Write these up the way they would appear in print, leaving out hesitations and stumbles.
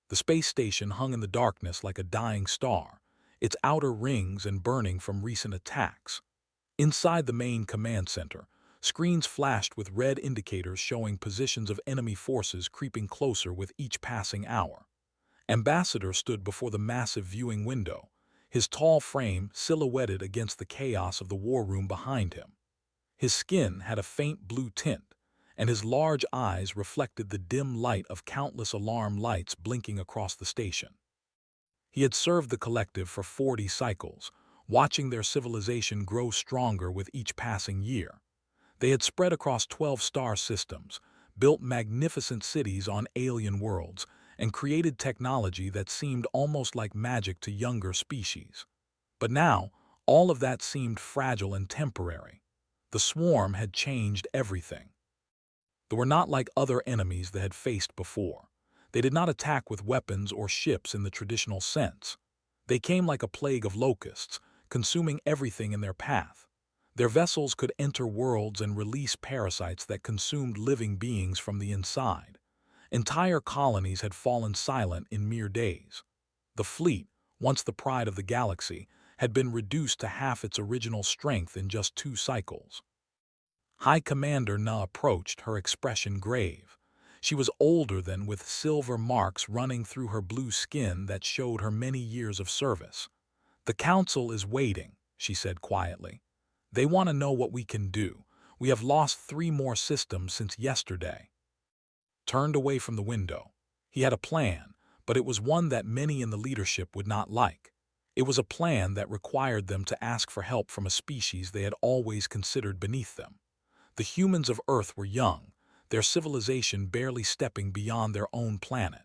The space station hung in the darkness like a dying star, its outer rings and burning from recent attacks. Inside the main command center, screens flashed with red indicators showing positions of enemy forces creeping closer with each passing hour. Ambassador stood before the massive viewing window, his tall frame silhouetted against the chaos of the war room behind him. His skin had a faint blue tint, and his large eyes reflected the dim light of countless alarm lights blinking across the station. He had served the collective for 40 cycles, watching their civilization grow stronger with each passing year. They had spread across 12 star systems, built magnificent cities on alien worlds, and created technology that seemed almost like magic to younger species. But now, all of that seemed fragile and temporary. The swarm had changed everything. They were not like other enemies they had faced before. They did not attack with weapons or ships in the traditional sense. They came like a plague of locusts, consuming everything in their path. Their vessels could enter worlds and release parasites that consumed living beings from the inside. Entire colonies had fallen silent in mere days. The fleet, once the pride of the galaxy, had been reduced to half its original strength in just 2 cycles. High Commander Na approached, her expression grave. She was older than, with silver marks running through her blue skin that showed her many years of service. "The Council is waiting," she said quietly. "They want to know what we can do. We have lost 3 more systems since yesterday." Turned away from the window. He had a plan, but it was one that many in the leadership would not like. It was a plan that required them to ask for help from a species they had always considered beneath them. The humans of Earth were young, their civilization barely stepping beyond their own planet.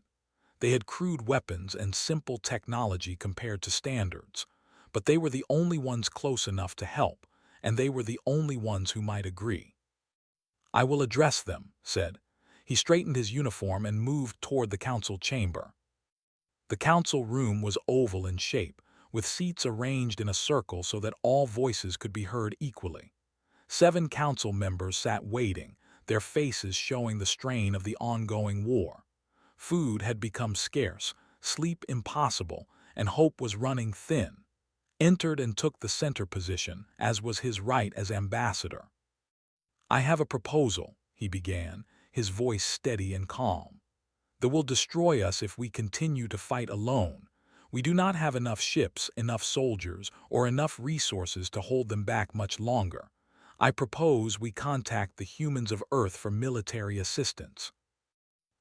They had crude weapons and simple technology compared to standards, but they were the only ones close enough to help, and they were the only ones who might agree. "I will address them," said. He straightened his uniform and moved toward the council chamber. The council room was oval in shape, with seats arranged in a circle so that all voices could be heard equally. 7 council members sat waiting, their faces showing the strain of the ongoing war. Food had become scarce, sleep impossible, and hope was running thin. Entered and took the center position, as was his right as ambassador. "I have a proposal," he began, his voice steady and calm. "That will destroy us if we continue to fight alone. We do not have enough ships, enough soldiers, or enough resources to hold them back much longer. I propose we contact the humans of Earth for military assistance."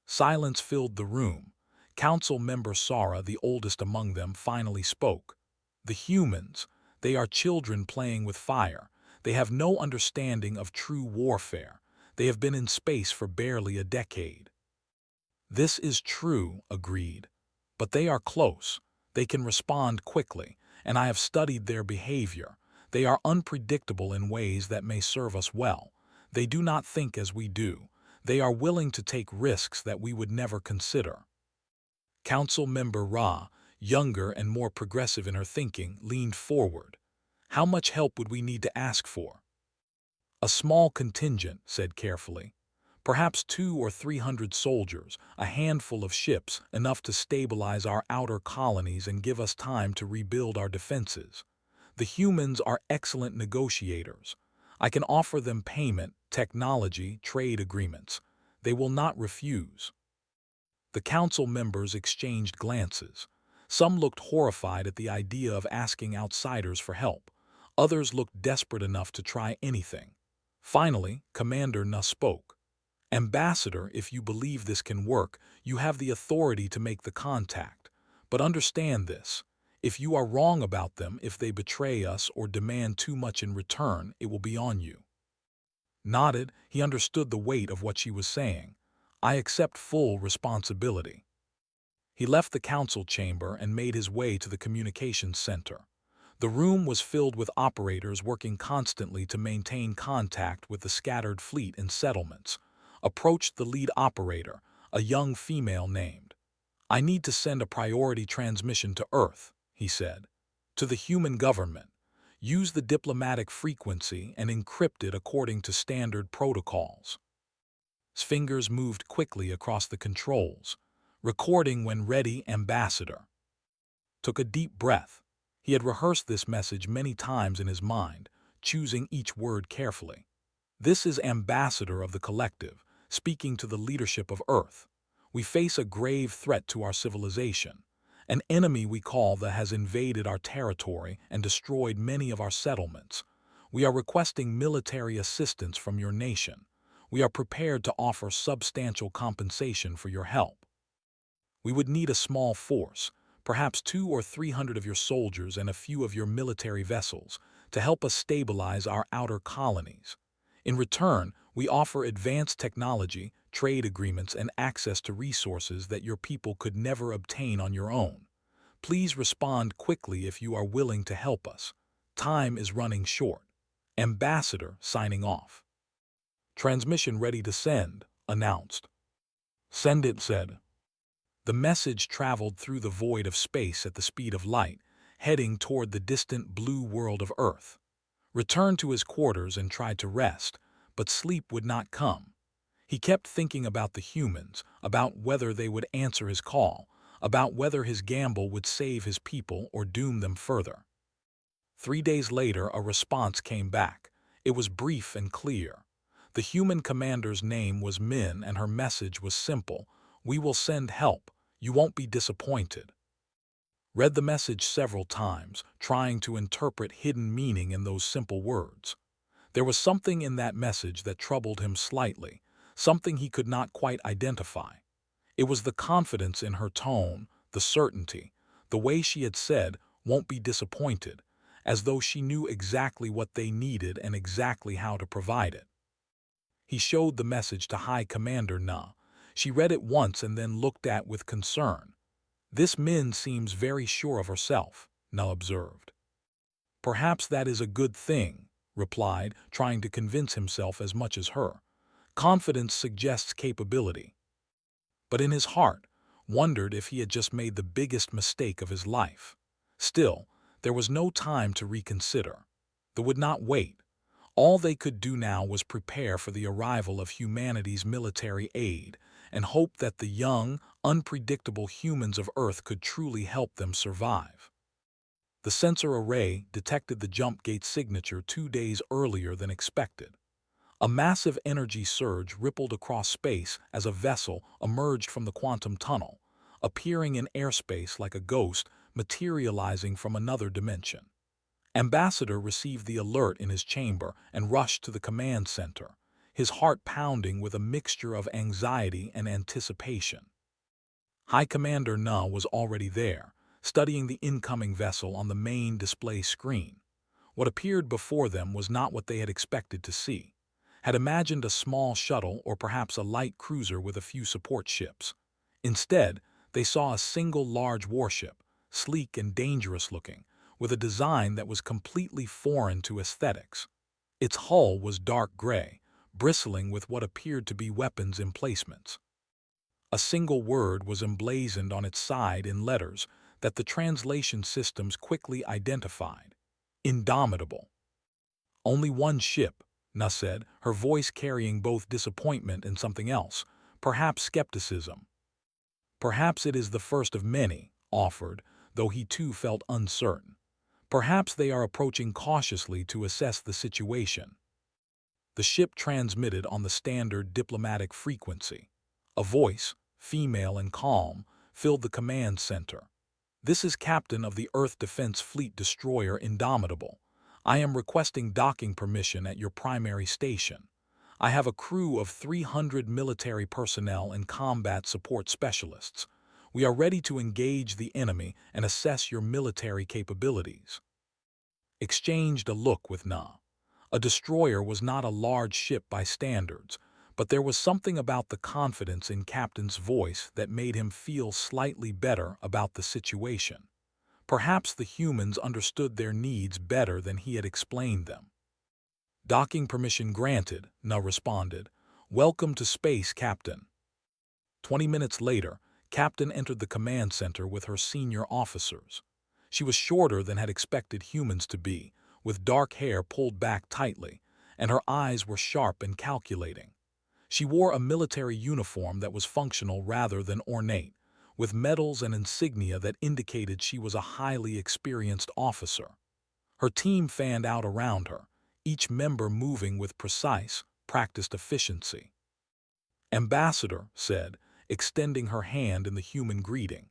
Silence filled the room. Council member Sara, the oldest among them, finally spoke. "The humans, they are children playing with fire. They have no understanding of true warfare. They have been in space for barely a decade." "This is true," agreed. "But they are close. They can respond quickly, and I have studied their behavior. They are unpredictable in ways that may serve us well. They do not think as we do. They are willing to take risks that we would never consider." Council member Ra, younger and more progressive in her thinking, leaned forward. "How much help would we need to ask for?" "A small contingent," said carefully. "Perhaps 200 or 300 soldiers, a handful of ships, enough to stabilize our outer colonies and give us time to rebuild our defenses. The humans are excellent negotiators. I can offer them payment, technology, trade agreements. They will not refuse." The council members exchanged glances. Some looked horrified at the idea of asking outsiders for help. Others looked desperate enough to try anything. Finally, Commander Na spoke. "Ambassador, if you believe this can work, you have the authority to make the contact. But understand this. If you are wrong about them, if they betray us or demand too much in return, it will be on you." Nodded, he understood the weight of what she was saying. "I accept full responsibility." He left the council chamber and made his way to the communications center. The room was filled with operators working constantly to maintain contact with the scattered fleet and settlements. Approached the lead operator, a young female named. "I need to send a priority transmission to Earth," he said. "To the human government. Use the diplomatic frequency and encrypt it according to standard protocols." His fingers moved quickly across the controls. Recording when ready, Ambassador. Took a deep breath. He had rehearsed this message many times in his mind, choosing each word carefully. This is Ambassador of the Collective, speaking to the leadership of Earth. We face a grave threat to our civilization. An enemy we call that has invaded our territory and destroyed many of our settlements. We are requesting military assistance from your nation. We are prepared to offer substantial compensation for your help. We would need a small force, perhaps 200 or 300 of your soldiers and a few of your military vessels, to help us stabilize our outer colonies. In return, we offer advanced technology, trade agreements, and access to resources that your people could never obtain on your own. Please respond quickly if you are willing to help us. Time is running short. Ambassador signing off. Transmission ready to send, announced. Send it, said. The message traveled through the void of space at the speed of light, heading toward the distant blue world of Earth. Returned to his quarters and tried to rest, but sleep would not come. He kept thinking about the humans, about whether they would answer his call, about whether his gamble would save his people or doom them further. 3 days later, a response came back. It was brief and clear. The human commander's name was Min, and her message was simple: "We will send help. You won't be disappointed." Read the message several times, trying to interpret hidden meaning in those simple words. There was something in that message that troubled him slightly, something he could not quite identify. It was the confidence in her tone, the certainty, the way she had said, "won't be disappointed," as though she knew exactly what they needed and exactly how to provide it. He showed the message to High Commander Na. She read it once and then looked at with concern. "This Min seems very sure of herself," Na observed. "Perhaps that is a good thing," replied, trying to convince himself as much as her. Confidence suggests capability. But in his heart, wondered if he had just made the biggest mistake of his life. Still, there was no time to reconsider. They would not wait. All they could do now was prepare for the arrival of humanity's military aid and hope that the young, unpredictable humans of Earth could truly help them survive. The sensor array detected the jump gate signature 2 days earlier than expected. A massive energy surge rippled across space as a vessel emerged from the quantum tunnel, appearing in airspace like a ghost materializing from another dimension. Ambassador received the alert in his chamber and rushed to the command center, his heart pounding with a mixture of anxiety and anticipation. High Commander Na was already there, studying the incoming vessel on the main display screen. What appeared before them was not what they had expected to see. Had imagined a small shuttle or perhaps a light cruiser with a few support ships. Instead, they saw a single large warship, sleek and dangerous-looking, with a design that was completely foreign to aesthetics. Its hull was dark gray, bristling with what appeared to be weapons emplacements. A single word was emblazoned on its side in letters that the translation systems quickly identified: Indomitable. "Only one ship," Na said, her voice carrying both disappointment and something else, perhaps skepticism. "Perhaps it is the first of many," offered, though he too felt uncertain. "Perhaps they are approaching cautiously to assess the situation." The ship transmitted on the standard diplomatic frequency. A voice, female and calm, filled the command center. "This is Captain of the Earth Defense Fleet Destroyer Indomitable. I am requesting docking permission at your primary station. I have a crew of 300 military personnel and combat support specialists. We are ready to engage the enemy and assess your military capabilities." Exchanged a look with Na. A destroyer was not a large ship by standards, but there was something about the confidence in Captain's voice that made him feel slightly better about the situation. Perhaps the humans understood their needs better than he had explained them. "Docking permission granted," Na responded. "Welcome to space, Captain." 20 minutes later, Captain entered the command center with her senior officers. She was shorter than had expected humans to be, with dark hair pulled back tightly, and her eyes were sharp and calculating. She wore a military uniform that was functional rather than ornate, with medals and insignia that indicated she was a highly experienced officer. Her team fanned out around her, each member moving with precise, practiced efficiency. "Ambassador," said, extending her hand in the human greeting,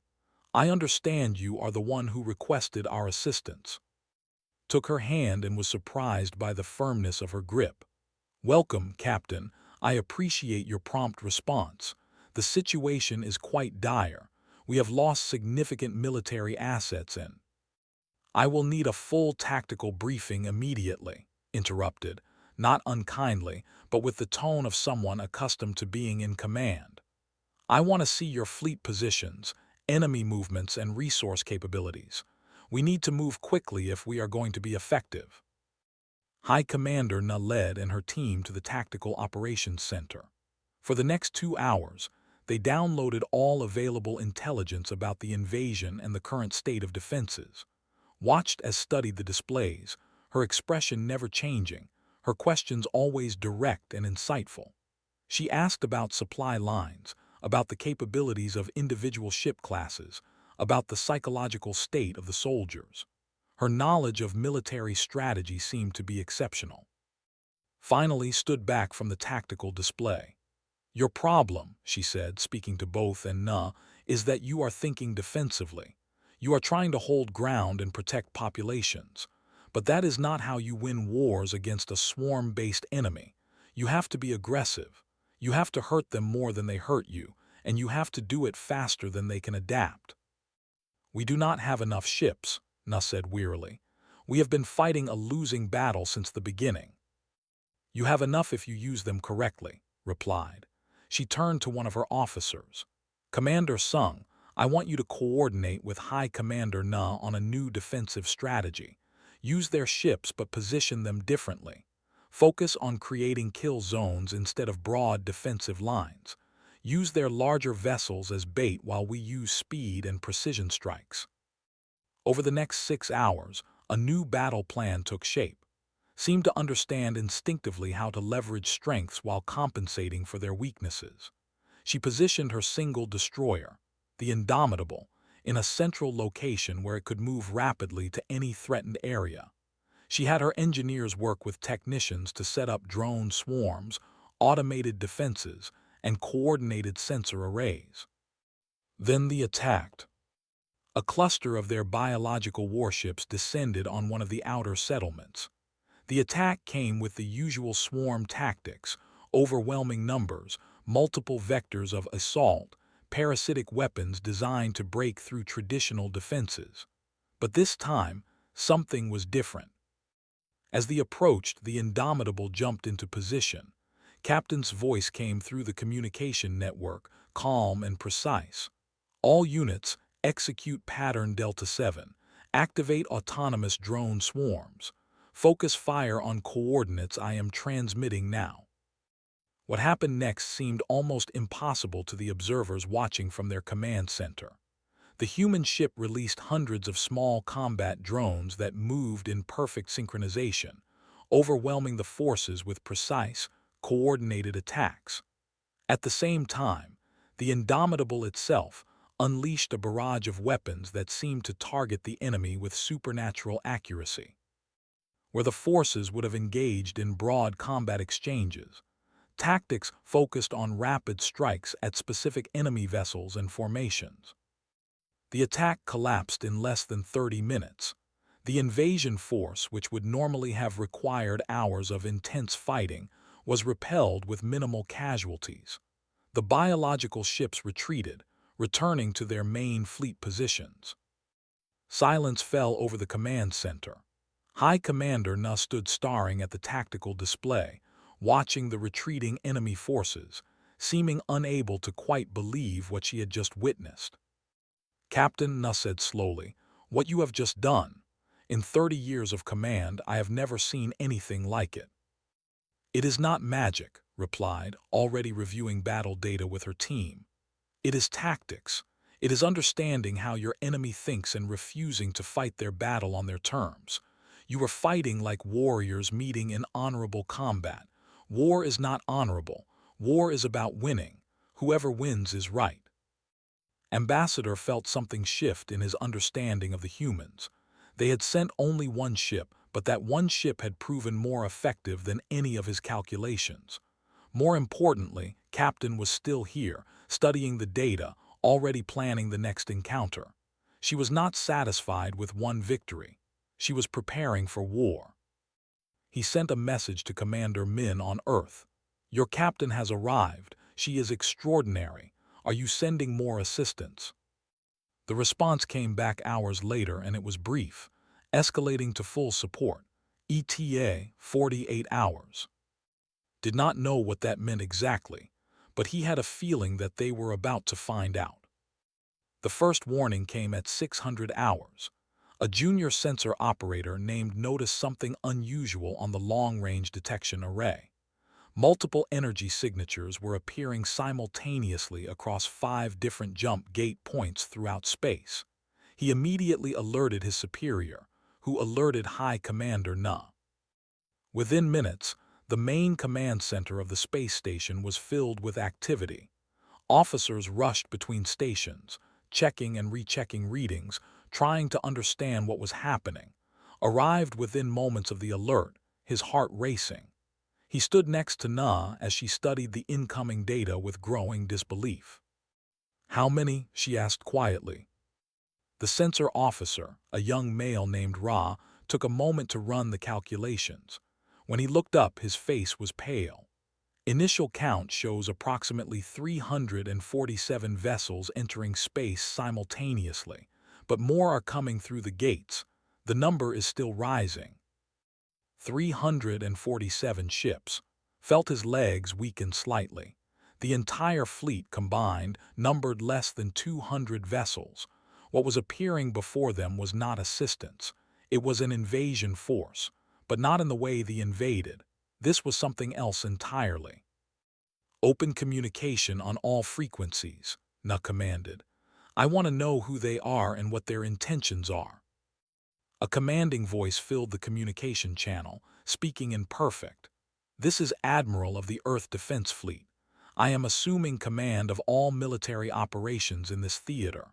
"I understand you are the one who requested our assistance." Took her hand and was surprised by the firmness of her grip. "Welcome, Captain. I appreciate your prompt response. The situation is quite dire. We have lost significant military assets and—" "I will need a full tactical briefing immediately," interrupted, not unkindly, but with the tone of someone accustomed to being in command. "I want to see your fleet positions, enemy movements, and resource capabilities. We need to move quickly if we are going to be effective." High Commander Na led and her team to the Tactical Operations Center. For the next 2 hours, they downloaded all available intelligence about the invasion and the current state of defenses. Watched as studied the displays, her expression never changing, her questions always direct and insightful. She asked about supply lines, about the capabilities of individual ship classes, about the psychological state of the soldiers. Her knowledge of military strategy seemed to be exceptional. Finally stood back from the tactical display. "Your problem," she said, speaking to both and Na, "is that you are thinking defensively. You are trying to hold ground and protect populations. But that is not how you win wars against a swarm-based enemy. You have to be aggressive. You have to hurt them more than they hurt you, and you have to do it faster than they can adapt." "We do not have enough ships," Na said wearily. "We have been fighting a losing battle since the beginning." "You have enough if you use them correctly," replied. She turned to one of her officers. "Commander Sung, I want you to coordinate with High Commander Na on a new defensive strategy. Use their ships but position them differently. Focus on creating kill zones instead of broad defensive lines. Use their larger vessels as bait while we use speed and precision strikes." Over the next 6 hours, a new battle plan took shape. Seemed to understand instinctively how to leverage strengths while compensating for their weaknesses. She positioned her single destroyer, the Indomitable, in a central location where it could move rapidly to any threatened area. She had her engineers work with technicians to set up drone swarms, automated defenses, and coordinated sensor arrays. Then they attacked. A cluster of their biological warships descended on one of the outer settlements. The attack came with the usual swarm tactics: overwhelming numbers, multiple vectors of assault, parasitic weapons designed to break through traditional defenses. But this time, something was different. As they approached, the Indomitable jumped into position. Captain's voice came through the communication network, calm and precise. "All units, execute pattern Delta 7. Activate autonomous drone swarms. Focus fire on coordinates I am transmitting now." What happened next seemed almost impossible to the observers watching from their command center. The human ship released hundreds of small combat drones that moved in perfect synchronization, overwhelming the forces with precise, coordinated attacks. At the same time, the Indomitable itself unleashed a barrage of weapons that seemed to target the enemy with supernatural accuracy. Where the forces would have engaged in broad combat exchanges, tactics focused on rapid strikes at specific enemy vessels and formations. The attack collapsed in less than 30 minutes. The invasion force, which would normally have required hours of intense fighting, was repelled with minimal casualties. The biological ships retreated, returning to their main fleet positions. Silence fell over the command center. High Commander Na stood staring at the tactical display, watching the retreating enemy forces, seeming unable to quite believe what she had just witnessed. "Captain," Na said slowly, "what you have just done. In 30 years of command, I have never seen anything like it." "It is not magic," replied, already reviewing battle data with her team. "It is tactics. It is understanding how your enemy thinks and refusing to fight their battle on their terms. You are fighting like warriors meeting in honorable combat. War is not honorable. War is about winning. Whoever wins is right." Ambassador felt something shift in his understanding of the humans. They had sent only one ship, but that one ship had proven more effective than any of his calculations. More importantly, Captain was still here, studying the data, already planning the next encounter. She was not satisfied with one victory. She was preparing for war. He sent a message to Commander Min on Earth. "Your captain has arrived. She is extraordinary. Are you sending more assistance?" The response came back hours later, and it was brief, escalating to full support. ETA 48 hours. Did not know what that meant exactly, but he had a feeling that they were about to find out. The first warning came at 600 hours. A junior sensor operator named noticed something unusual on the long-range detection array. Multiple energy signatures were appearing simultaneously across 5 different jump gate points throughout space. He immediately alerted his superior, who alerted High Commander Na. Within minutes, the main command center of the space station was filled with activity. Officers rushed between stations, checking and rechecking readings, trying to understand what was happening. Arrived within moments of the alert, his heart racing. He stood next to Na as she studied the incoming data with growing disbelief. "How many?" she asked quietly. The sensor officer, a young male named Ra, took a moment to run the calculations. When he looked up, his face was pale. Initial count shows approximately 347 vessels entering space simultaneously, but more are coming through the gates. The number is still rising. 347 ships. Felt his legs weaken slightly. The entire fleet combined numbered less than 200 vessels. What was appearing before them was not assistance. It was an invasion force, but not in the way they invaded. This was something else entirely. "Open communication on all frequencies," Na commanded. "I want to know who they are and what their intentions are." A commanding voice filled the communication channel, speaking in perfect. "This is Admiral of the Earth Defense Fleet. I am assuming command of all military operations in this theater.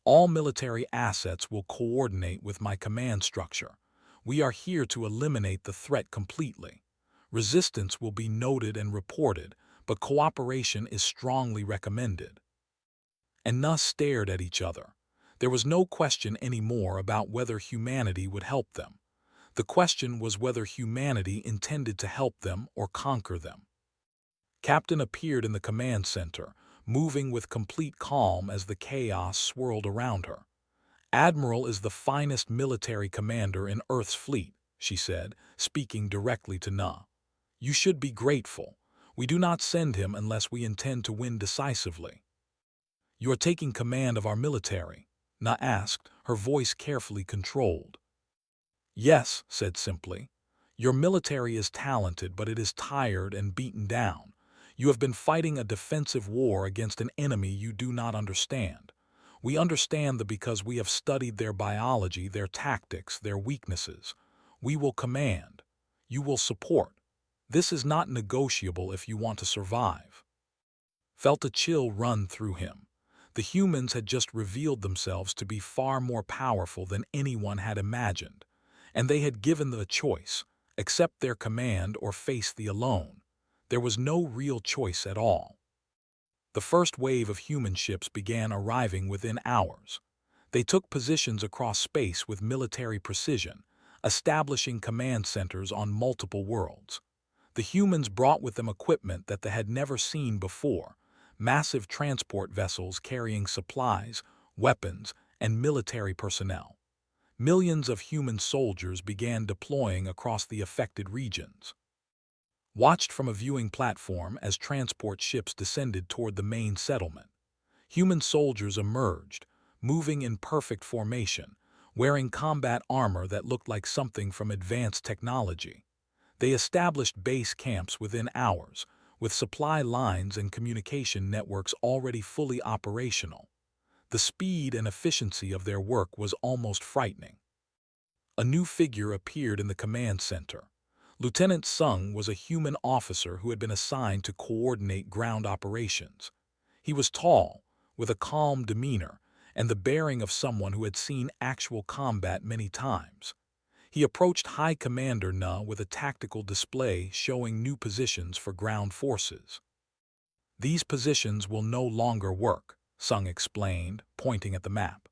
All military assets will coordinate with my command structure. We are here to eliminate the threat completely. Resistance will be noted and reported, but cooperation is strongly recommended." And Na stared at each other. There was no question anymore about whether humanity would help them. The question was whether humanity intended to help them or conquer them. Captain appeared in the command center, moving with complete calm as the chaos swirled around her. "Admiral is the finest military commander in Earth's fleet," she said, speaking directly to Na. "You should be grateful. We do not send him unless we intend to win decisively." "You are taking command of our military?" Na asked, her voice carefully controlled. "Yes," said simply. "Your military is talented, but it is tired and beaten down. You have been fighting a defensive war against an enemy you do not understand. We understand that because we have studied their biology, their tactics, their weaknesses. We will command. You will support. This is not negotiable if you want to survive." Felt a chill run through him. The humans had just revealed themselves to be far more powerful than anyone had imagined, and they had given the choice: accept their command or face the alone. There was no real choice at all. The first wave of human ships began arriving within hours. They took positions across space with military precision, establishing command centers on multiple worlds. The humans brought with them equipment that they had never seen before: massive transport vessels carrying supplies, weapons, and military personnel. Millions of human soldiers began deploying across the affected regions. Watched from a viewing platform as transport ships descended toward the main settlement. Human soldiers emerged, moving in perfect formation, wearing combat armor that looked like something from advanced technology. They established base camps within hours, with supply lines and communication networks already fully operational. The speed and efficiency of their work was almost frightening. A new figure appeared in the command center. Lieutenant Sung was a human officer who had been assigned to coordinate ground operations. He was tall, with a calm demeanor and the bearing of someone who had seen actual combat many times. He approached High Commander Na with a tactical display showing new positions for ground forces. "These positions will no longer work," Sung explained, pointing at the map.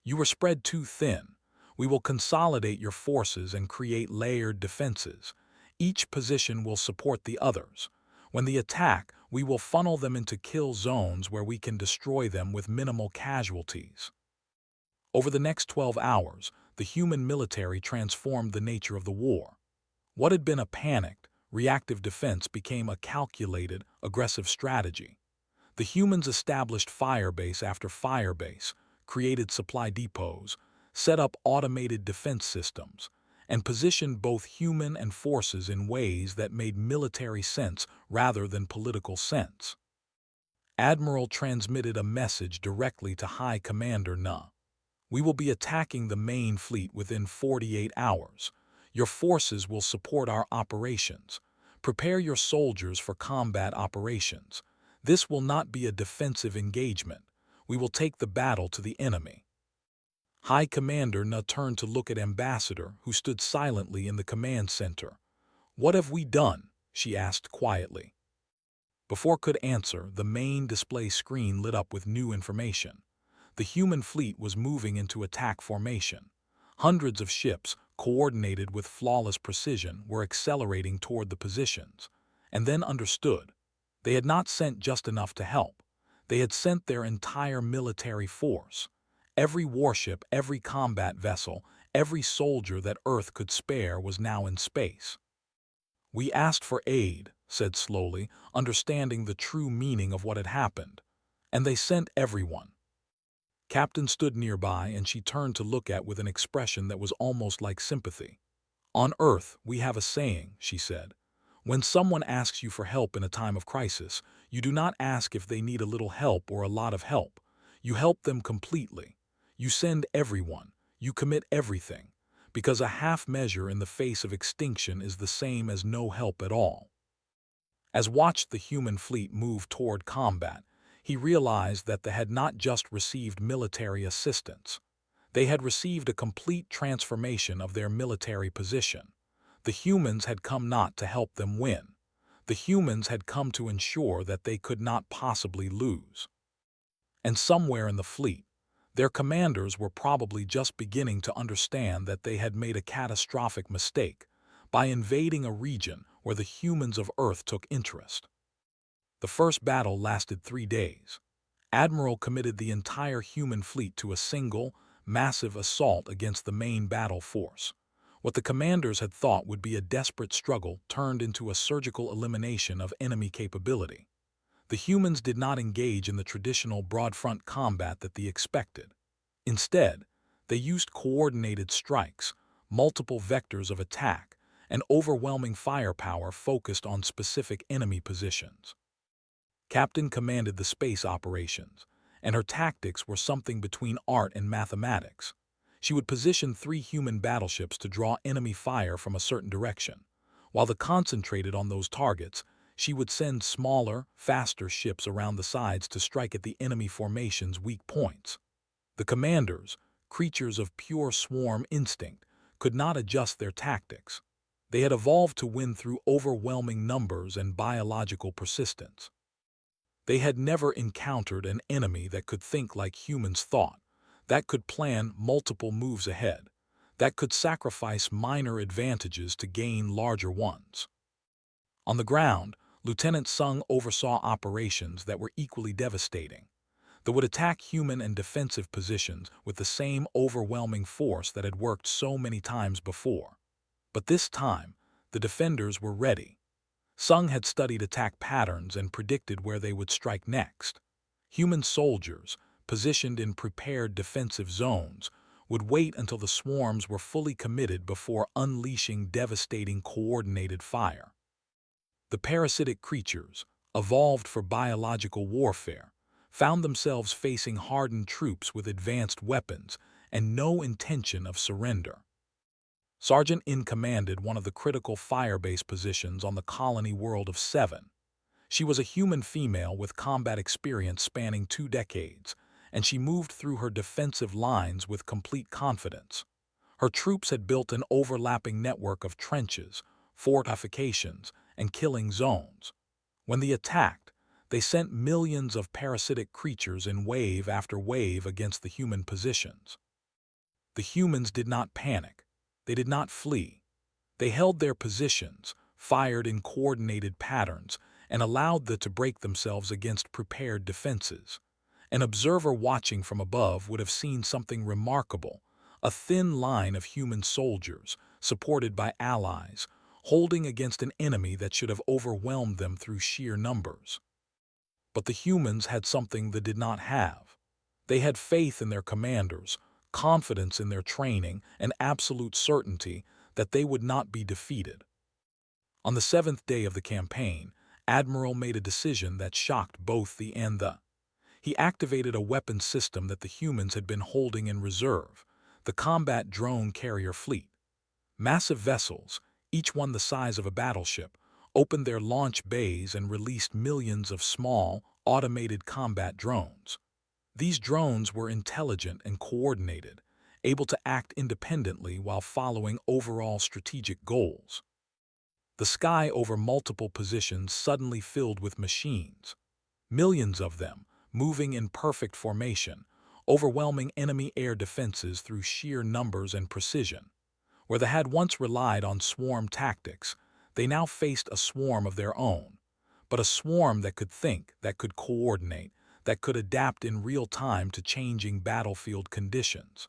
"You were spread too thin. We will consolidate your forces and create layered defenses. Each position will support the others. When they attack, we will funnel them into kill zones where we can destroy them with minimal casualties." Over the next 12 hours, the human military transformed the nature of the war. What had been a panicked, reactive defense became a calculated, aggressive strategy. The humans established firebase after firebase, created supply depots, set up automated defense systems, and positioned both human and forces in ways that made military sense rather than political sense. Admiral transmitted a message directly to High Commander Na. "We will be attacking the main fleet within 48 hours. Your forces will support our operations. Prepare your soldiers for combat operations. This will not be a defensive engagement. We will take the battle to the enemy." High Commander Na turned to look at Ambassador, who stood silently in the command center. "What have we done?" she asked quietly. Before could answer, the main display screen lit up with new information. The human fleet was moving into attack formation. Hundreds of ships, coordinated with flawless precision, were accelerating toward the positions, and then understood. They had not sent just enough to help. They had sent their entire military force. Every warship, every combat vessel, every soldier that Earth could spare was now in space. "We asked for aid," said slowly, understanding the true meaning of what had happened. "And they sent everyone." Captain stood nearby, and she turned to look at with an expression that was almost like sympathy. "On Earth, we have a saying," she said. "When someone asks you for help in a time of crisis, you do not ask if they need a little help or a lot of help. You help them completely. You send everyone. You commit everything. Because a half measure in the face of extinction is the same as no help at all." As watched the human fleet move toward combat, he realized that they had not just received military assistance. They had received a complete transformation of their military position. The humans had come not to help them win. The humans had come to ensure that they could not possibly lose. And somewhere in the fleet, their commanders were probably just beginning to understand that they had made a catastrophic mistake by invading a region where the humans of Earth took interest. The first battle lasted 3 days. Admiral committed the entire human fleet to a single, massive assault against the main battle force. What the commanders had thought would be a desperate struggle turned into a surgical elimination of enemy capability. The humans did not engage in the traditional broad-front combat that they expected. Instead, they used coordinated strikes, multiple vectors of attack, and overwhelming firepower focused on specific enemy positions. Captain commanded the space operations, and her tactics were something between art and mathematics. She would position 3 human battleships to draw enemy fire from a certain direction. While they concentrated on those targets, she would send smaller, faster ships around the sides to strike at the enemy formation's weak points. The commanders, creatures of pure swarm instinct, could not adjust their tactics. They had evolved to win through overwhelming numbers and biological persistence. They had never encountered an enemy that could think like humans thought, that could plan multiple moves ahead, that could sacrifice minor advantages to gain larger ones. On the ground, Lieutenant Sung oversaw operations that were equally devastating. They would attack human and defensive positions with the same overwhelming force that had worked so many times before. But this time, the defenders were ready. Sung had studied attack patterns and predicted where they would strike next. Human soldiers, positioned in prepared defensive zones, would wait until the swarms were fully committed before unleashing devastating coordinated fire. The parasitic creatures, evolved for biological warfare, found themselves facing hardened troops with advanced weapons and no intention of surrender. Sergeant In commanded one of the critical firebase positions on the colony world of 7. She was a human female with combat experience spanning 2 decades, and she moved through her defensive lines with complete confidence. Her troops had built an overlapping network of trenches, fortifications, and killing zones. When they attacked, they sent millions of parasitic creatures in wave after wave against the human positions. The humans did not panic. They did not flee. They held their positions, fired in coordinated patterns, and allowed them to break themselves against prepared defenses. An observer watching from above would have seen something remarkable: a thin line of human soldiers, supported by allies, holding against an enemy that should have overwhelmed them through sheer numbers. But the humans had something they did not have. They had faith in their commanders, confidence in their training, and absolute certainty that they would not be defeated. On the 7th day of the campaign, Admiral made a decision that shocked both the and the. He activated a weapons system that the humans had been holding in reserve, the combat drone carrier fleet. Massive vessels, each one the size of a battleship, opened their launch bays and released millions of small, automated combat drones. These drones were intelligent and coordinated, able to act independently while following overall strategic goals. The sky over multiple positions suddenly filled with machines, millions of them, moving in perfect formation, overwhelming enemy air defenses through sheer numbers and precision. Where they had once relied on swarm tactics, they now faced a swarm of their own, but a swarm that could think, that could coordinate, that could adapt in real time to changing battlefield conditions.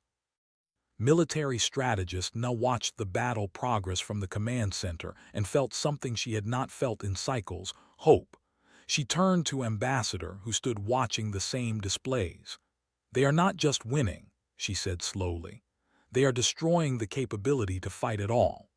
Military strategists now watched the battle progress from the command center and felt something she had not felt in cycles: hope. She turned to Ambassador, who stood watching the same displays. "They are not just winning," she said slowly. "They are destroying the capability to fight at all."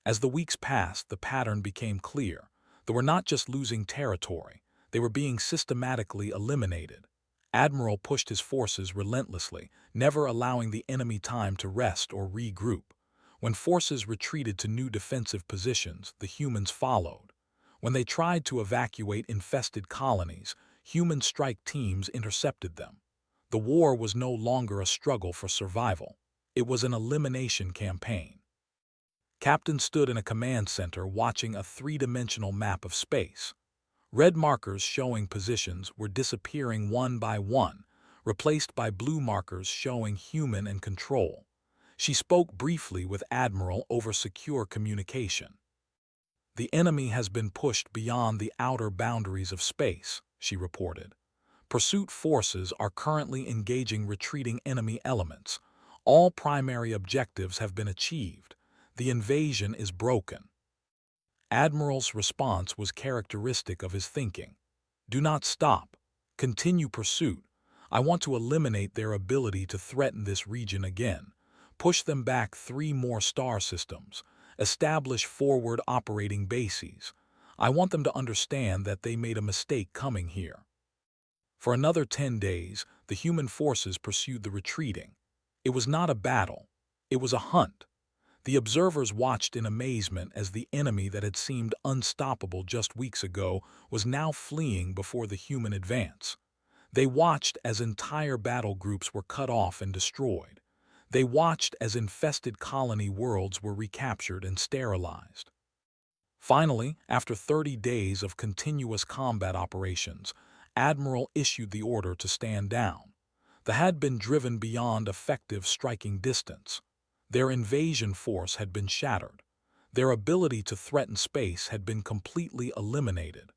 As the weeks passed, the pattern became clear. They were not just losing territory, they were being systematically eliminated. Admiral pushed his forces relentlessly, never allowing the enemy time to rest or regroup. When forces retreated to new defensive positions, the humans followed. When they tried to evacuate infested colonies, human strike teams intercepted them. The war was no longer a struggle for survival. It was an elimination campaign. Captain stood in a command center watching a three-dimensional map of space. Red markers showing positions were disappearing one by one, replaced by blue markers showing human and control. She spoke briefly with Admiral over secure communication. "The enemy has been pushed beyond the outer boundaries of space," she reported. "Pursuit forces are currently engaging retreating enemy elements. All primary objectives have been achieved. The invasion is broken." Admiral's response was characteristic of his thinking. "Do not stop. Continue pursuit. I want to eliminate their ability to threaten this region again. Push them back 3 more star systems. Establish forward operating bases. I want them to understand that they made a mistake coming here." For another 10 days, the human forces pursued the retreating. It was not a battle. It was a hunt. The observers watched in amazement as the enemy that had seemed unstoppable just weeks ago was now fleeing before the human advance. They watched as entire battle groups were cut off and destroyed. They watched as infested colony worlds were recaptured and sterilized. Finally, after 30 days of continuous combat operations, Admiral issued the order to stand down. They had been driven beyond effective striking distance. Their invasion force had been shattered. Their ability to threaten space had been completely eliminated.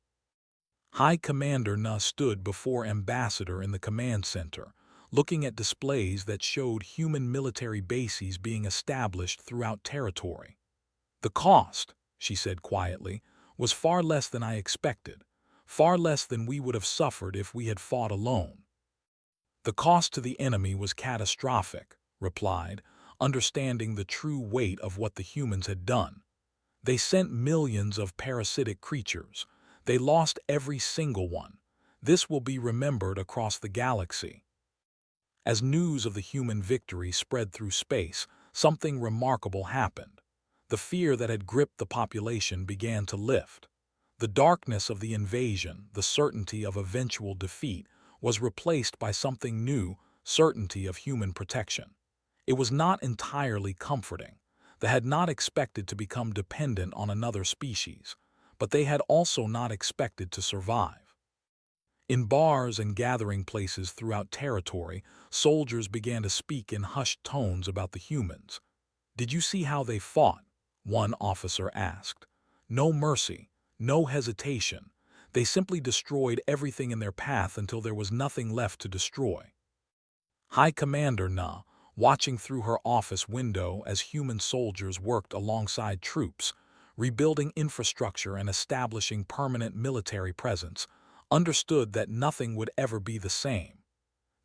High Commander Na stood before Ambassador in the command center, looking at displays that showed human military bases being established throughout territory. "The cost," she said quietly, "was far less than I expected, far less than we would have suffered if we had fought alone." "The cost to the enemy was catastrophic," replied, understanding the true weight of what the humans had done. "They sent millions of parasitic creatures. They lost every single one. This will be remembered across the galaxy." As news of the human victory spread through space, something remarkable happened. The fear that had gripped the population began to lift. The darkness of the invasion, the certainty of eventual defeat, was replaced by something new, certainty of human protection. It was not entirely comforting. They had not expected to become dependent on another species, but they had also not expected to survive. In bars and gathering places throughout territory, soldiers began to speak in hushed tones about the humans. "Did you see how they fought?" one officer asked. "No mercy, no hesitation. They simply destroyed everything in their path until there was nothing left to destroy." High Commander Na, watching through her office window as human soldiers worked alongside troops, rebuilding infrastructure and establishing permanent military presence, understood that nothing would ever be the same.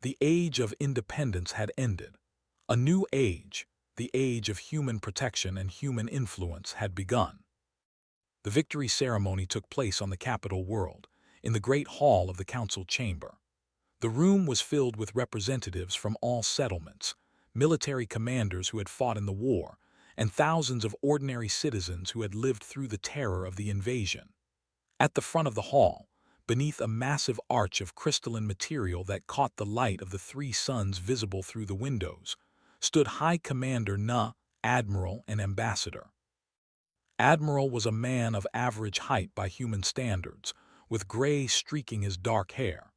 The age of independence had ended. A new age, the age of human protection and human influence, had begun. The victory ceremony took place on the capital world, in the great hall of the council chamber. The room was filled with representatives from all settlements, military commanders who had fought in the war, and thousands of ordinary citizens who had lived through the terror of the invasion. At the front of the hall, beneath a massive arch of crystalline material that caught the light of the three suns visible through the windows, stood High Commander Na, Admiral and Ambassador. Admiral was a man of average height by human standards, with gray streaking his dark hair.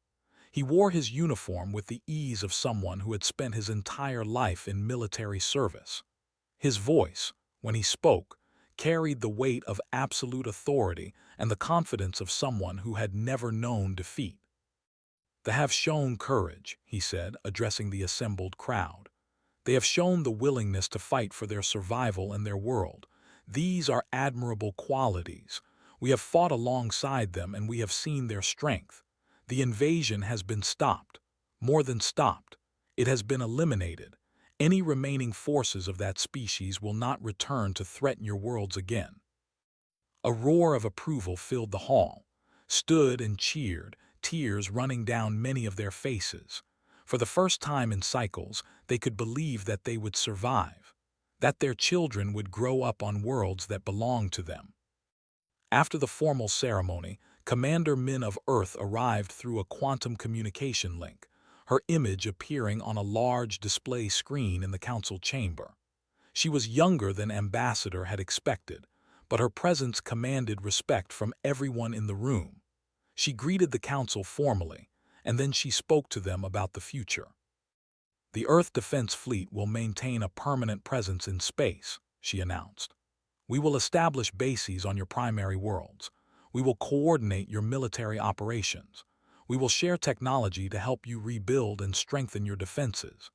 He wore his uniform with the ease of someone who had spent his entire life in military service. His voice, when he spoke, carried the weight of absolute authority and the confidence of someone who had never known defeat. "They have shown courage," he said, addressing the assembled crowd. "They have shown the willingness to fight for their survival and their world. These are admirable qualities. We have fought alongside them and we have seen their strength. The invasion has been stopped. More than stopped. It has been eliminated. Any remaining forces of that species will not return to threaten your worlds again." A roar of approval filled the hall. Stood and cheered, tears running down many of their faces. For the first time in cycles, they could believe that they would survive, that their children would grow up on worlds that belonged to them. After the formal ceremony, Commander Min of Earth arrived through a quantum communication link, her image appearing on a large display screen in the council chamber. She was younger than Ambassador had expected, but her presence commanded respect from everyone in the room. She greeted the council formally, and then she spoke to them about the future. "The Earth Defense Fleet will maintain a permanent presence in space," she announced. "We will establish bases on your primary worlds. We will coordinate your military operations. We will share technology to help you rebuild and strengthen your defenses.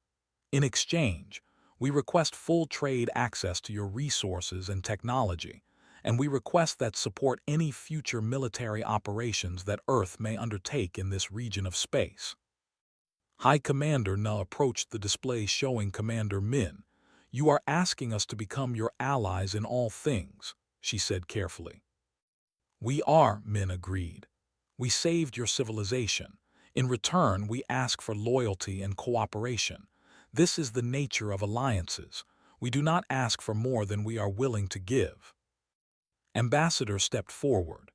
In exchange, we request full trade access to your resources and technology, and we request that support any future military operations that Earth may undertake in this region of space." High Commander Na approached the display showing Commander Min. "You are asking us to become your allies in all things," she said carefully. "We are," Min agreed. "We saved your civilization. In return, we ask for loyalty and cooperation. This is the nature of alliances. We do not ask for more than we are willing to give." Ambassador stepped forward.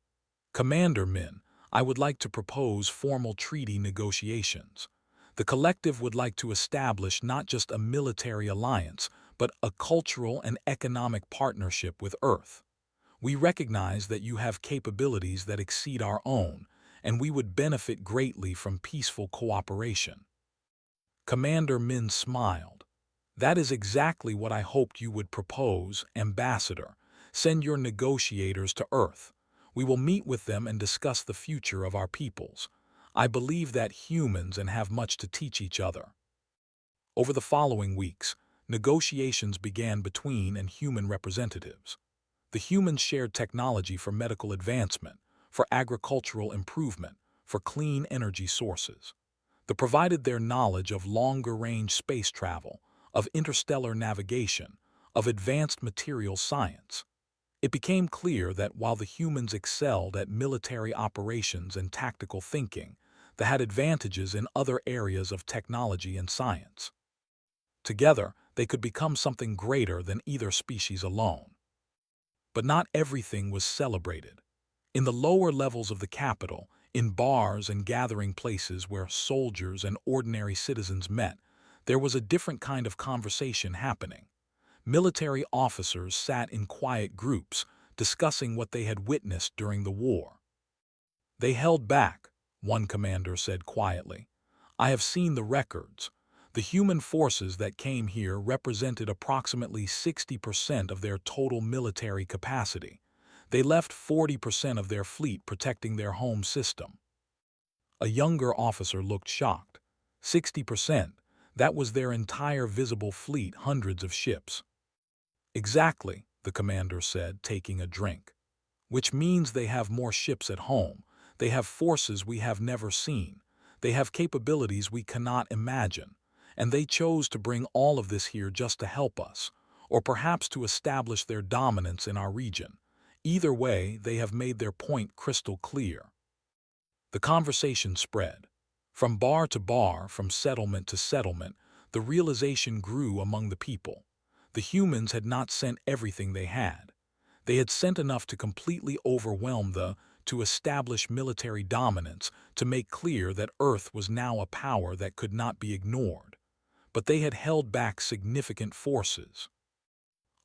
"Commander Min, I would like to propose formal treaty negotiations. The collective would like to establish not just a military alliance, but a cultural and economic partnership with Earth. We recognize that you have capabilities that exceed our own, and we would benefit greatly from peaceful cooperation." Commander Min smiled. "That is exactly what I hoped you would propose, Ambassador. Send your negotiators to Earth. We will meet with them and discuss the future of our peoples. I believe that humans and have much to teach each other." Over the following weeks, negotiations began between and human representatives. The humans shared technology for medical advancement, for agricultural improvement, for clean energy sources. They provided their knowledge of longer-range space travel, of interstellar navigation, of advanced material science. It became clear that while the humans excelled at military operations and tactical thinking, they had advantages in other areas of technology and science. Together, they could become something greater than either species alone. But not everything was celebrated. In the lower levels of the capital, in bars and gathering places where soldiers and ordinary citizens met, there was a different kind of conversation happening. Military officers sat in quiet groups, discussing what they had witnessed during the war. They held back, one commander said quietly. I have seen the records. The human forces that came here represented approximately 60% of their total military capacity. They left 40% of their fleet protecting their home system. A younger officer looked shocked. 60%, that was their entire visible fleet, hundreds of ships. Exactly, the commander said, taking a drink. Which means they have more ships at home. They have forces we have never seen. They have capabilities we cannot imagine. And they chose to bring all of this here just to help us, or perhaps to establish their dominance in our region. Either way, they have made their point crystal clear. The conversation spread. From bar to bar, from settlement to settlement, the realization grew among the people. The humans had not sent everything they had. They had sent enough to completely overwhelm to establish military dominance, to make clear that Earth was now a power that could not be ignored. But they had held back significant forces.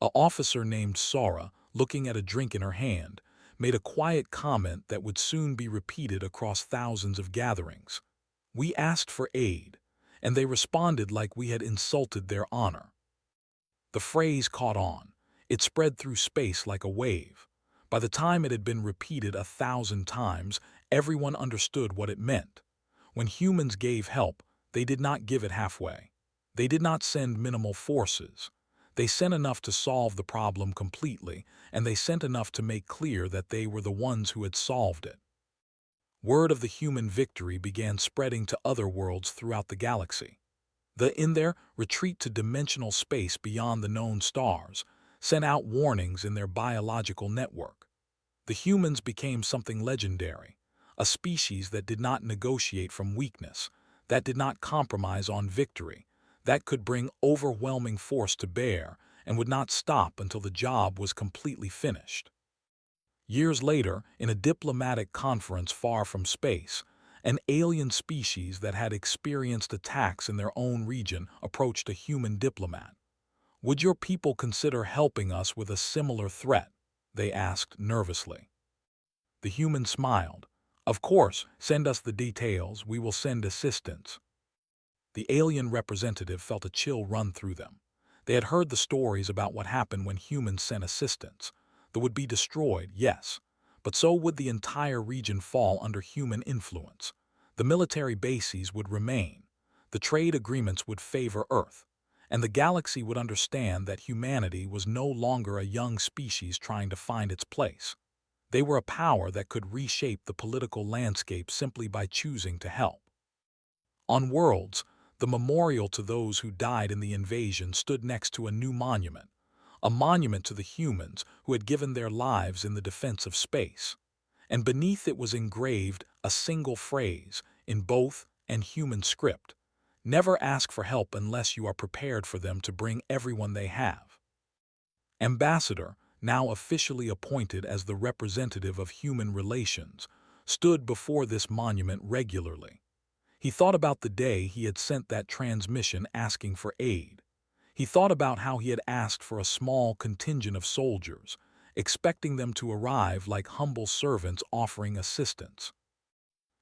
An officer named Sora, looking at a drink in her hand, made a quiet comment that would soon be repeated across thousands of gatherings. We asked for aid, and they responded like we had insulted their honor. The phrase caught on. It spread through space like a wave. By the time it had been repeated 1,000 times, everyone understood what it meant. When humans gave help, they did not give it halfway. They did not send minimal forces. They sent enough to solve the problem completely, and they sent enough to make clear that they were the ones who had solved it. Word of the human victory began spreading to other worlds throughout the galaxy. In their retreat to dimensional space beyond the known stars, sent out warnings in their biological network. The humans became something legendary, a species that did not negotiate from weakness, that did not compromise on victory, that could bring overwhelming force to bear and would not stop until the job was completely finished. Years later, in a diplomatic conference far from space, an alien species that had experienced attacks in their own region approached a human diplomat. Would your people consider helping us with a similar threat? They asked nervously. The human smiled. Of course, send us the details, we will send assistance. The alien representative felt a chill run through them. They had heard the stories about what happened when humans sent assistance. They would be destroyed, yes, but so would the entire region fall under human influence. The military bases would remain. The trade agreements would favor Earth. And the galaxy would understand that humanity was no longer a young species trying to find its place. They were a power that could reshape the political landscape simply by choosing to help. On Worlds, the memorial to those who died in the invasion stood next to a new monument, a monument to the humans who had given their lives in the defense of space. And beneath it was engraved a single phrase, in both and human script. Never ask for help unless you are prepared for them to bring everyone they have. Ambassador, now officially appointed as the representative of human relations, stood before this monument regularly. He thought about the day he had sent that transmission asking for aid. He thought about how he had asked for a small contingent of soldiers, expecting them to arrive like humble servants offering assistance.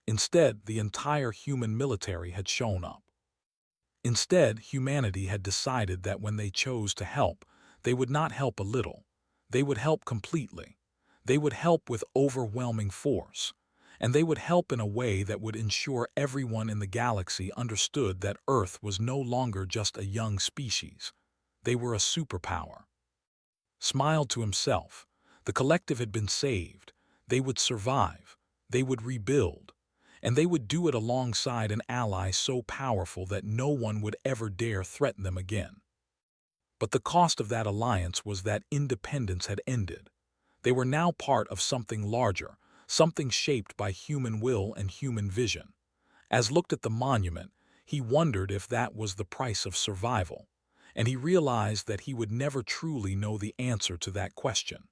Instead, the entire human military had shown up. Instead, humanity had decided that when they chose to help, they would not help a little. They would help completely. They would help with overwhelming force. And they would help in a way that would ensure everyone in the galaxy understood that Earth was no longer just a young species. They were a superpower. Smiled to himself. The collective had been saved. They would survive. They would rebuild. And they would do it alongside an ally so powerful that no one would ever dare threaten them again. But the cost of that alliance was that independence had ended. They were now part of something larger, something shaped by human will and human vision. As looked at the monument, he wondered if that was the price of survival, and he realized that he would never truly know the answer to that question.